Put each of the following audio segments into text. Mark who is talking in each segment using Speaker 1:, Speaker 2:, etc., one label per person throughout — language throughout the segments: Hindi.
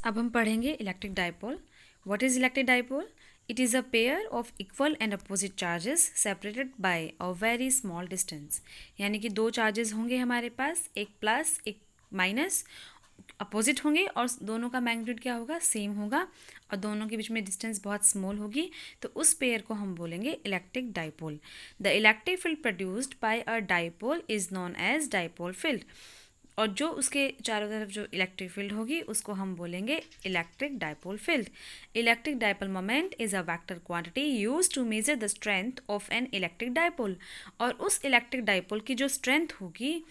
Speaker 1: अब हम पढ़ेंगे electric dipole. What is electric dipole? It is a pair of equal and opposite charges separated by a very small distance. यानी कि दो चार्जेस होंगे हमारे पास, एक प्लस एक माइनस, अपोजिट होंगे और दोनों का मैग्नीट्यूड क्या होगा, सेम होगा, और दोनों के बीच में डिस्टेंस बहुत स्मॉल होगी. तो उस पेयर को हम बोलेंगे electric dipole. The electric field produced by a dipole is known as dipole field. और जो उसके चारों तरफ जो इलेक्ट्रिक फील्ड होगी उसको हम बोलेंगे electric dipole field. Electric dipole moment is a vector quantity used to measure the strength of an electric dipole. और उस इलेक्ट्रिक डाइपोल की जो स्ट्रेंथ होगी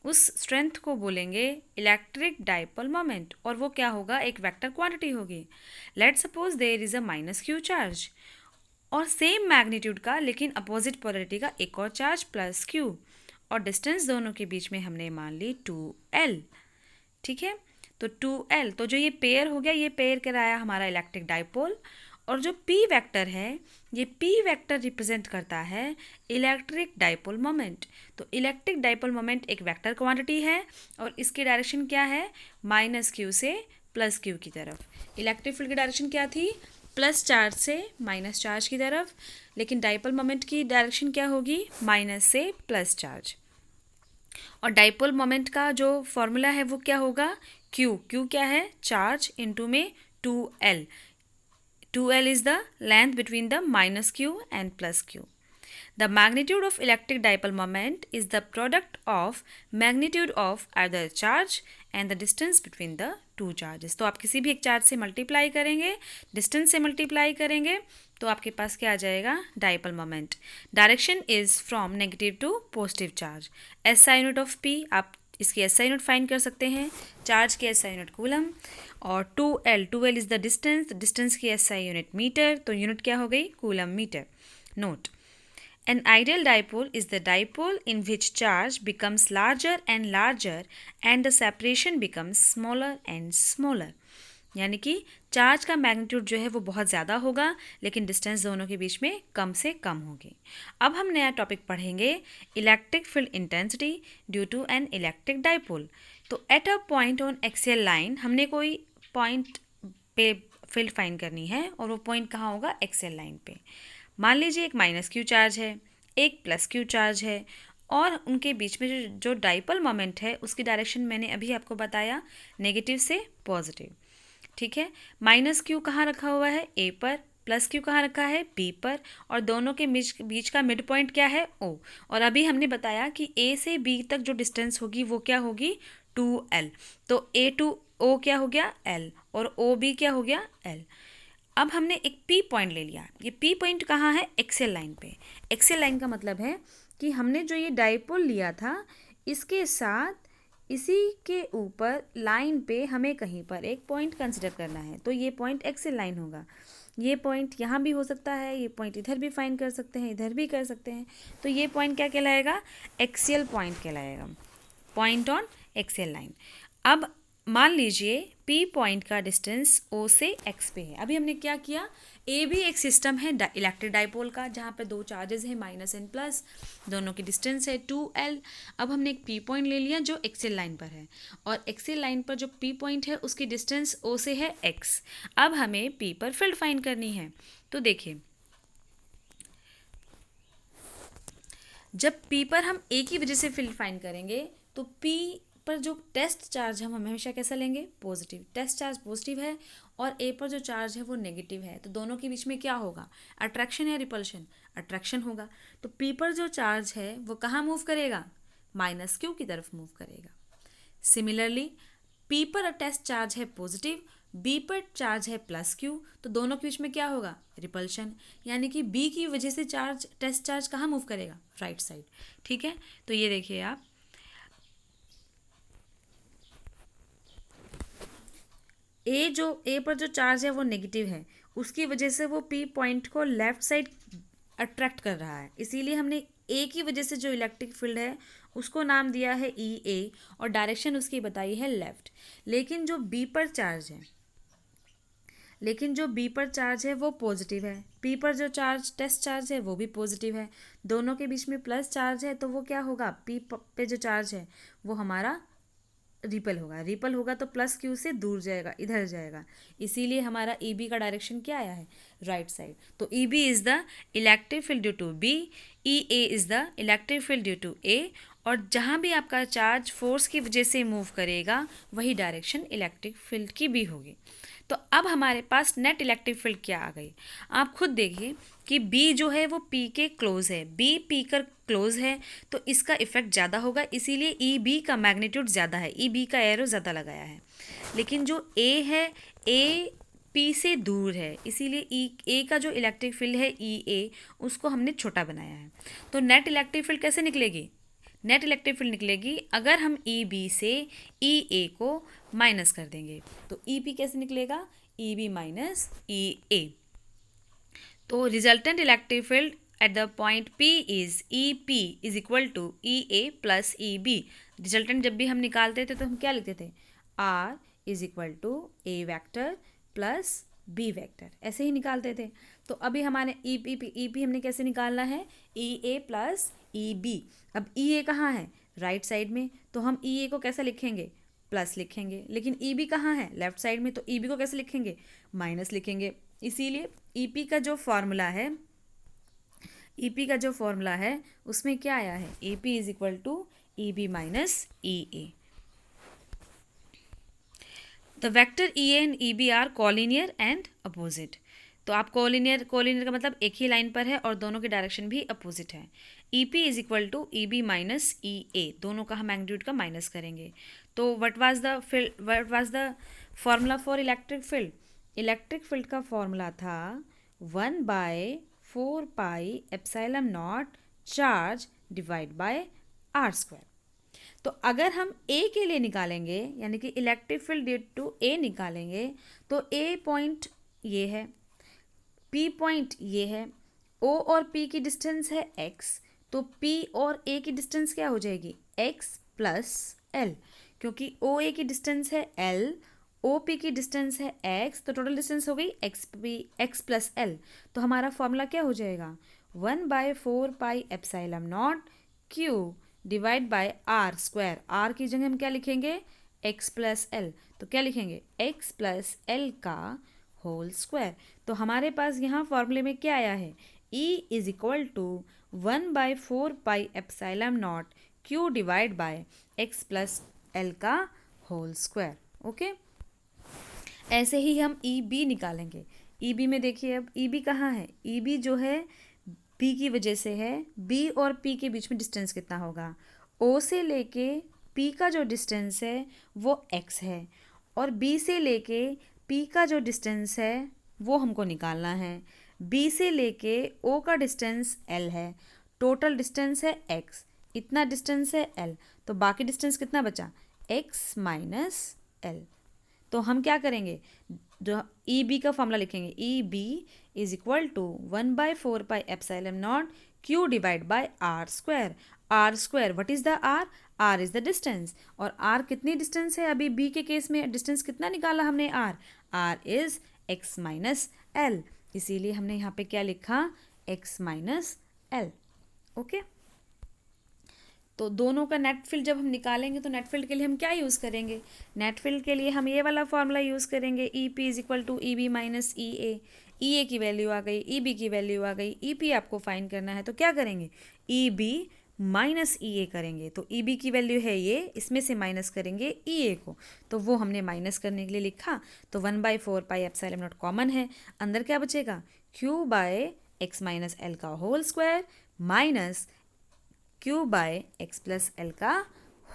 Speaker 1: उस स्ट्रेंथ को बोलेंगे इलेक्ट्रिक डाइपोल मोमेंट. और वो क्या होगा, एक वेक्टर क्वांटिटी होगी. Let suppose there is a minus Q charge और सेम मैग्नीट्यूड का लेकिन अपोजिट पोलरिटी का एक और चार्ज प्लस क्यू, और डिस्टेंस दोनों के बीच में हमने मान ली 2L. ठीक है, तो 2L, तो जो ये पेयर हो गया, ये पेयर कराया हमारा इलेक्ट्रिक डाइपोल. और जो P वेक्टर है, ये P वेक्टर रिप्रेजेंट करता है इलेक्ट्रिक डाइपोल मोमेंट. तो इलेक्ट्रिक डाइपोल मोमेंट एक वेक्टर क्वांटिटी है और इसकी डायरेक्शन क्या है, माइनस क्यू से प्लस क्यू की तरफ. इलेक्ट्रिक फील्ड की डायरेक्शन क्या थी, प्लस चार्ज से माइनस चार्ज की तरफ, लेकिन डाइपोल मोमेंट की डायरेक्शन क्या होगी, माइनस से प्लस चार्ज. और डाइपोल मोमेंट का जो फॉर्मूला है वो क्या होगा, क्यू. क्यू क्या है, चार्ज इनटू में 2L. 2L is the length between the minus Q and plus Q. The magnitude of electric dipole moment is the product of magnitude of either charge and the distance between the two charges. तो आप किसी भी एक चार्ज से मल्टीप्लाई करेंगे, डिस्टेंस से मल्टीप्लाई करेंगे, तो आपके पास क्या आ जाएगा, dipole moment. Direction is from negative to positive charge. SI unit of P, आप इसकी SI यूनिट फाइंड कर सकते हैं. चार्ज की SI यूनिट कूलम. और 2L is the distance, distance की SI यूनिट मीटर, तो यूनिट क्या हो गई, coulomb metre. Note, an ideal dipole is the dipole in which charge becomes larger and larger and the separation becomes smaller and smaller. यानी कि चार्ज का मैग्नीट्यूड जो है वो बहुत ज़्यादा होगा लेकिन डिस्टेंस दोनों के बीच में कम से कम होगी. अब हम नया टॉपिक पढ़ेंगे, electric field intensity due to an electric dipole. तो at a point on axial line, हमने कोई पॉइंट पे फील्ड फाइंड करनी है और वो पॉइंट कहाँ होगा, एक्सियल लाइन पे. मान लीजिए एक माइनस क्यू चार्ज है, एक प्लस क्यू चार्ज है, और उनके बीच में जो डाइपोल मोमेंट है उसकी डायरेक्शन मैंने अभी आपको बताया, नेगेटिव से पॉजिटिव. ठीक है, माइनस क्यू कहाँ रखा हुआ है, ए पर, प्लस क्यू कहाँ रखा है, बी पर, और दोनों के बीच का मिड पॉइंट क्या है, ओ. और अभी हमने बताया कि ए से बी तक जो डिस्टेंस होगी वो क्या होगी, 2L. तो ए टू ओ क्या हो गया, L, और ओ बी क्या हो गया, L. अब हमने एक P पॉइंट ले लिया. ये P पॉइंट कहाँ है, एक्सियल लाइन पे. एक्सियल लाइन का मतलब है कि हमने जो ये डाइपोल लिया था इसके साथ इसी के ऊपर लाइन पे हमें कहीं पर एक पॉइंट कंसिडर करना है, तो ये पॉइंट एक्सियल लाइन होगा. ये पॉइंट यहाँ भी हो सकता है, ये पॉइंट इधर भी फाइंड कर सकते हैं, इधर भी कर सकते हैं. तो ये पॉइंट क्या कहलाएगा, एक्सियल पॉइंट कहलाएगा, पॉइंट ऑन एक्सियल लाइन. अब मान लीजिए P पॉइंट का डिस्टेंस O से X पे है. अभी हमने क्या किया, A भी एक सिस्टम है इलेक्ट्रिक डाइपोल का जहाँ पे दो चार्जेस हैं, माइनस एंड प्लस, दोनों की डिस्टेंस है 2L. अब हमने एक P पॉइंट ले लिया जो एक्सियल लाइन पर है, और एक्सियल लाइन पर जो P पॉइंट है उसकी डिस्टेंस O से है X. अब हमें P पर फील्ड फाइंड करनी है. तो देखिए, जब P पर हम A की वजह से फील्ड फाइंड करेंगे तो P पर जो टेस्ट चार्ज हम हमेशा कैसा लेंगे, पॉजिटिव. टेस्ट चार्ज पॉजिटिव है और ए पर जो चार्ज है वो नेगेटिव है, तो दोनों के बीच में क्या होगा, अट्रैक्शन या रिपल्शन, अट्रैक्शन होगा. तो पी पर जो चार्ज है वो कहाँ मूव करेगा, माइनस क्यू की तरफ मूव करेगा. सिमिलरली पी पर टेस्ट चार्ज है पॉजिटिव, बी पर चार्ज है प्लस क्यू, तो दोनों के बीच में क्या होगा, रिपल्शन. यानी कि बी की वजह से चार्ज, टेस्ट चार्ज कहाँ मूव करेगा, राइट साइड. ठीक है, तो ये देखिए आप, ए पर जो चार्ज है वो नेगेटिव है, उसकी वजह से वो P पॉइंट को लेफ्ट साइड अट्रैक्ट कर रहा है. इसीलिए हमने ए की वजह से जो इलेक्ट्रिक फील्ड है उसको नाम दिया है EA और डायरेक्शन उसकी बताई है लेफ्ट. लेकिन जो B पर चार्ज है वो पॉजिटिव है, P पर जो चार्ज, टेस्ट चार्ज है वो भी पॉजिटिव है, दोनों के बीच में प्लस चार्ज है, तो वो क्या होगा, P पे जो चार्ज है वो हमारा रिपल होगा, रिपल होगा तो प्लस क्यू से दूर जाएगा, इधर जाएगा, इसीलिए हमारा ई बी का डायरेक्शन क्या आया है, राइट साइड। तो E B is the electric field due to B, E A is the electric field due to A, और जहाँ भी आपका चार्ज फोर्स की वजह से मूव करेगा वही डायरेक्शन इलेक्ट्रिक फील्ड की भी होगी। तो अब हमारे पास नेट इलेक्ट्रिक फील्ड क्या आ गई, आप खुद देखिए कि B जो है वो P के क्लोज है, B P कर क्लोज है, तो इसका इफेक्ट ज़्यादा होगा, इसीलिए ई बी का मैग्नीट्यूड ज़्यादा है, ई बी का एरो ज़्यादा लगाया है। लेकिन जो A है, A P से दूर है, इसीलिए A का जो इलेक्ट्रिक फील्ड है ई ए, उसको हमने छोटा बनाया है। तो नेट इलेक्ट्रिक फील्ड कैसे निकलेगी, नेट इलेक्ट्रिक फील्ड निकलेगी अगर हम ई बी से ई ए को माइनस कर देंगे। तो ई पी कैसे निकलेगा, ई बी माइनस ई ए। तो resultant electric field at the point P is E P is equal to E A plus E B. Resultant जब भी हम निकालते थे तो हम क्या लिखते थे, R is equal to A vector plus B vector, ऐसे ही निकालते थे। तो अभी हमारे ई पी हमने कैसे निकालना है, ई ए प्लस ई बी। अब ई ए कहाँ है, राइट साइड में, तो हम ई ए को कैसे लिखेंगे, प्लस लिखेंगे, लेकिन ई बी कहाँ है, लेफ्ट साइड में, तो ई बी को कैसे लिखेंगे, माइनस लिखेंगे। इसीलिए ई पी का जो फॉर्मूला है, ई पी का जो फॉर्मूला है उसमें क्या आया है, A P is equal to E B minus E A. The vector E A and E B are collinear and opposite. तो आप कोलिनियर का मतलब एक ही लाइन पर है और दोनों की डायरेक्शन भी अपोजिट है। E P is equal to E B minus E A, दोनों का हम मैग्नीट्यूड का माइनस करेंगे। तो what was the formula for electric field, electric field का फॉर्मूला था 1/4πε0 charge divide by R square. तो अगर हम ए के लिए निकालेंगे, यानी कि electric field due to A निकालेंगे, तो ए पॉइंट ये है, पी पॉइंट ये है, ओ और पी की डिस्टेंस है एक्स, तो पी और ए की डिस्टेंस क्या हो जाएगी, एक्स प्लस एल, क्योंकि ओ ए की डिस्टेंस है एल, ओ पी की डिस्टेंस है एक्स, तो टोटल डिस्टेंस हो गई एक्स प्लस एल। तो हमारा फॉर्मूला क्या हो जाएगा, 1/4πε0 Q divide by R square. R की जगह हम क्या लिखेंगे, एक्स प्लस एल, तो क्या लिखेंगे, एक्स प्लस एल का होल स्क्वायर। तो हमारे पास यहाँ फॉर्मूले में क्या आया है, E is equal to 1/4πε0 Q divide by X plus L का होल स्क्वायर। ओके, ऐसे ही हम ई बी निकालेंगे। ई बी में देखिए, अब ई बी कहाँ है, ई बी जो है बी की वजह से है, बी और पी के बीच में डिस्टेंस कितना होगा, ओ से लेके पी का जो डिस्टेंस है वो एक्स है, और बी से लेके पी का जो डिस्टेंस है वो हमको निकालना है। बी से लेके ओ का डिस्टेंस एल है, टोटल डिस्टेंस है एक्स, इतना डिस्टेंस है एल, तो बाकी डिस्टेंस कितना बचा, एक्स माइनस एल। तो हम क्या करेंगे, जो ई बी का फॉर्मूला लिखेंगे, E B is equal to 1/4πε0 Q divide by R square. R square what is the R, R is the distance, और आर कितनी डिस्टेंस है, अभी बी के केस में डिस्टेंस कितना निकाला हमने, R is X minus L, इसीलिए हमने यहाँ पे क्या लिखा, एक्स माइनस एल। ओके, तो दोनों का नेट फील्ड जब हम निकालेंगे तो नेट फील्ड के लिए हम क्या यूज़ करेंगे, नेट फील्ड के लिए हम ये वाला फॉर्मूला यूज़ करेंगे, E P is equal to E B minus E A की वैल्यू आ गई, ई बी की वैल्यू आ गई, ई पी आपको फाइंड करना है, तो क्या करेंगे, ई बी माइनस ई ए करेंगे। तो ई बी की वैल्यू है ये, इसमें से माइनस करेंगे ई ए को, तो वो हमने माइनस करने के लिए लिखा। तो 1/4πε0 कॉमन है, अंदर क्या बचेगा, Q by X minus L का whole square minus Q by X plus L का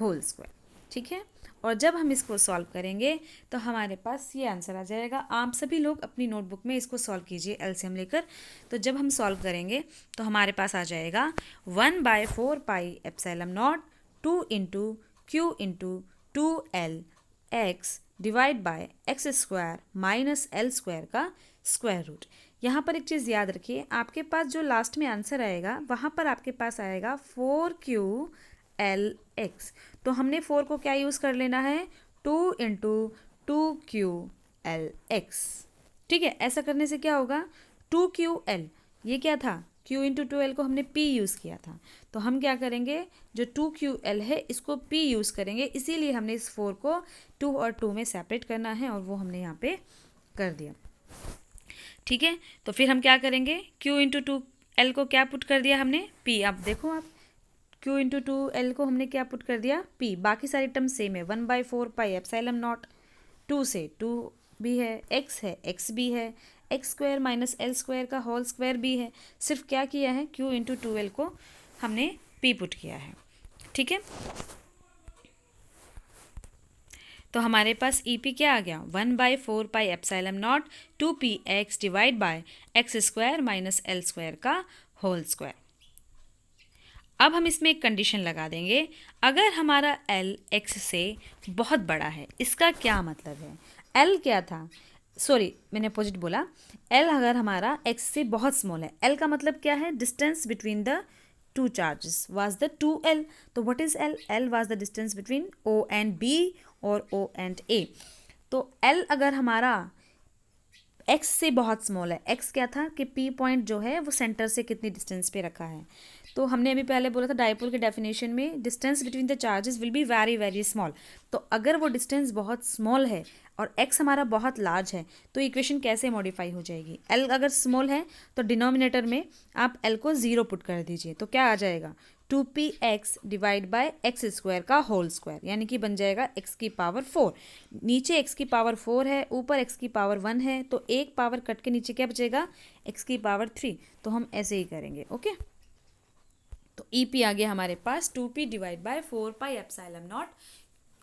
Speaker 1: होल स्क्वायर। ठीक है, और जब हम इसको सॉल्व करेंगे तो हमारे पास ये आंसर आ जाएगा। आप सभी लोग अपनी नोटबुक में इसको सॉल्व कीजिए एलसीएम लेकर। तो जब हम सॉल्व करेंगे तो हमारे पास आ जाएगा 1/4πε0 2 into Q into 2l x divide by x square minus L square का स्क्वायर रूट। यहाँ पर एक चीज़ याद रखिए, आपके पास जो लास्ट में आंसर आएगा वहाँ पर आपके पास आएगा 4QLX। तो हमने 4 को क्या यूज़ कर लेना है, 2 इंटू 2QLX। ठीक है, ऐसा करने से क्या होगा, 2QL ये क्या था, Q इंटू 2L को हमने P यूज़ किया था, तो हम क्या करेंगे, जो 2QL है इसको P यूज़ करेंगे, इसीलिए हमने इस 4 को 2 और 2 में सेपरेट करना है और वो हमने यहाँ पे कर दिया। ठीक है, तो फिर हम क्या करेंगे, Q इंटू 2L को क्या पुट कर दिया हमने, P। अब देखो आप, Q इंटू 2L को हमने क्या पुट कर दिया, P। बाकी सारी टर्म सेम है, 1/4 पाई एप्सिलॉन नॉट, 2 से 2 भी है, x भी है, x square minus L square का होल स्क्वायर भी है। सिर्फ क्या किया है, Q इंटू 2L को हमने P पुट किया है। ठीक है, तो हमारे पास EP क्या आ गया, 1/4 pi epsilon not 2px divide by x square minus L square का होल स्क्वायर। अब हम इसमें एक कंडीशन लगा देंगे, अगर हमारा L x से बहुत बड़ा है, इसका क्या मतलब है, L क्या था, सॉरी मैंने अपोजिट बोला, L अगर हमारा x से बहुत स्मॉल है, L का मतलब क्या है, distance between the two charges was the 2L। तो what is L? L was the distance between O and B और O and A। तो L अगर हमारा x से बहुत स्मॉल है, x क्या था कि P पॉइंट जो है वो सेंटर से कितनी डिस्टेंस पे रखा है, तो हमने अभी पहले बोला था डाइपोल के डेफिनेशन में distance between the charges will be very very small. तो अगर वो डिस्टेंस बहुत स्मॉल है और x हमारा बहुत लार्ज है, तो इक्वेशन कैसे मॉडिफाई हो जाएगी, L अगर स्मॉल है तो डिनोमिनेटर में आप L को 0 पुट कर दीजिए, तो क्या आ जाएगा, 2px divide by x square का होल स्क्वायर, यानी कि बन जाएगा x की पावर 4। नीचे x की पावर 4 है, ऊपर x की पावर 1 है, तो एक पावर कट के नीचे क्या बचेगा, x की पावर 3। तो हम ऐसे ही करेंगे। ओके, तो EP आ गया हमारे पास 2p divide by 4 pi epsilon not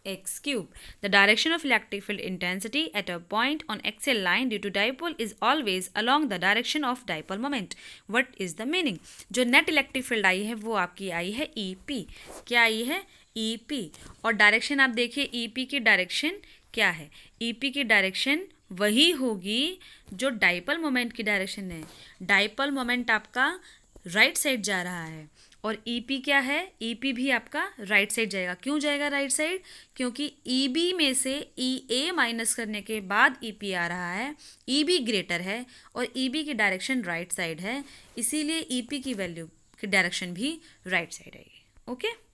Speaker 1: x cube. The direction of electric field intensity at a point on axial line due to dipole is always along the direction of dipole moment. What is the meaning? जो net electric field आई है वो आपकी आई है EP। क्या आई है, EP। और डायरेक्शन आप देखिए, EP की डायरेक्शन क्या है, EP की डायरेक्शन वही होगी जो डाइपोल मोमेंट की डायरेक्शन है। डाइपोल मोमेंट आपका राइट साइड जा रहा है और EP क्या है, EP भी आपका राइट साइड जाएगा। क्यों जाएगा राइट साइड, क्योंकि EB में से EA माइनस करने के बाद EP आ रहा है, EB ग्रेटर है और EB की डायरेक्शन राइट साइड है, इसीलिए EP की वैल्यू की डायरेक्शन भी राइट साइड आएगी। ओके।